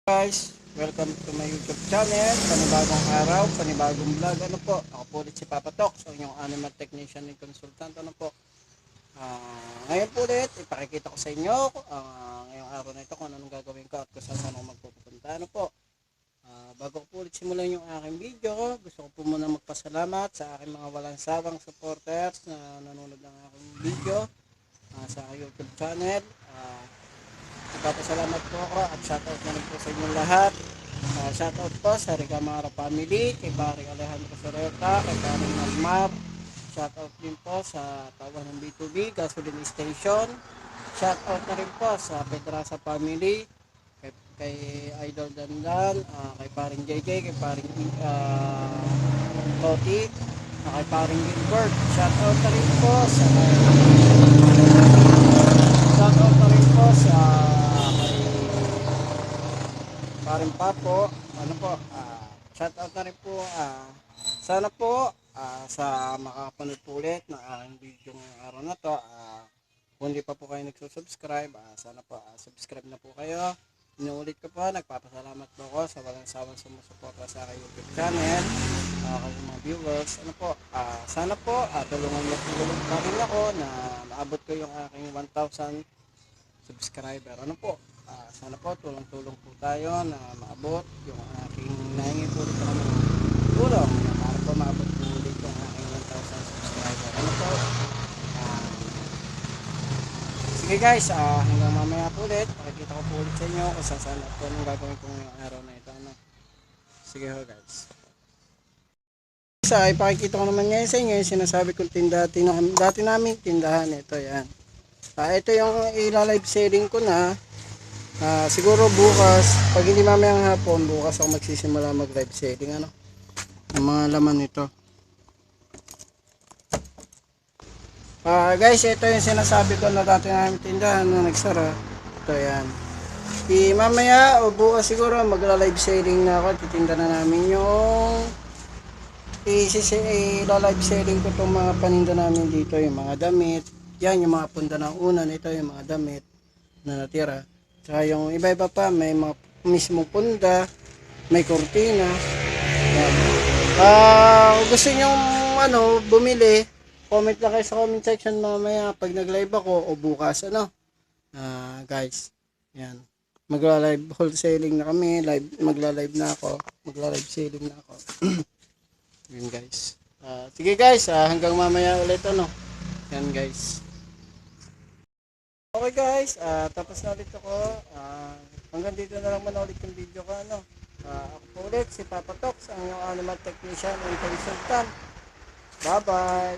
Guys, welcome to my YouTube channel. Panibagong araw, panibagong vlog. Ano po? Ako po ulit si Papa Tok, so inyong animal technician and consultant. Ano po? Ngayon po ulit, ipakikita ko sa inyo ngayong araw na ito kung anong gagawin ko at kung saan ako magpupunta. Ano po? Bago ko po ulit simulan yung aking video, gusto ko po muna magpasalamat sa aking mga walang sawang supporters na nanonood ng aking video sa aking YouTube channel. Nagpapasalamat po ako at shoutout na rin po sa inyong lahat. Shoutout po sa Rigamara family, kay Paring Alejandro Soreta, kay Paring Nagmar. Shoutout din po sa Tawan ng B2B, Gasoline Station. Shoutout na rin po sa Pedrasa family, kay Idol Dandan, kay Paring JJ, kay Paring Toti, kay Paring Gilbert. Shoutout na rin po sa Paring Papo. Ano po, shoutout na rin po, sana po sa makapanood po ulit ng aking video ng araw na to. Kung hindi pa po kayo nagsusubscribe, sana po subscribe na po kayo. Inuulit ko po, nagpapasalamat po ako sa walang sawang sumusuporta sa aking YouTube channel, kayong mga viewers. Ano po, sana po tulungan niyo pa rin ako na maabot ko yung aking 1,000 subscriber. Ano po, sana po tulong-tulong po tayo na maabot yung aking nahingi po dito kami ng tulong para po maabot po ulit yung aking 1,000 subscriber. Ano po, sige guys, hanggang mamaya po ulit, pakikita ko po ulit sa inyo kung saan po anong gagawin ko ngayong araw na ito. Ano? Sige ho guys. Ipakikita ko naman ngayon sa inyo yung sinasabi kong dati namin tindahan. Ito yan. Ito yung ila-live selling ko na. Siguro bukas, pag hindi mamayang hapon, bukas ako magsisimula mag-live selling. Ano? Ang mga laman nito. Guys, ito yung sinasabi ko na dati namin tindahan na nagsara. Ito yan. Mamaya o bukas siguro magla-live selling na ako. Titinda na namin yung ila-live selling ko itong mga paninda namin dito. Yung mga damit. Yan yung mga punda ng unan. Ito yung mga damit na natira. Tsaka yung iba-iba pa. May mga mismo punda. May kurtina. Yan. Gusto nyo bumili, comment lang kayo sa comment section mamaya pag nag-live ako o bukas. Guys. Yan. Magla-live wholesaling na kami. Magla-live na ako. Magla-live selling na ako. Yan guys. Sige guys. Hanggang mamaya ulit. Yan guys. Okay guys, tapos na ulit ako. Hanggang dito na lang muna ulit yung video ko. Ako po ulit si Papa Tok, ang inyong animal technician and consultant. Bye bye.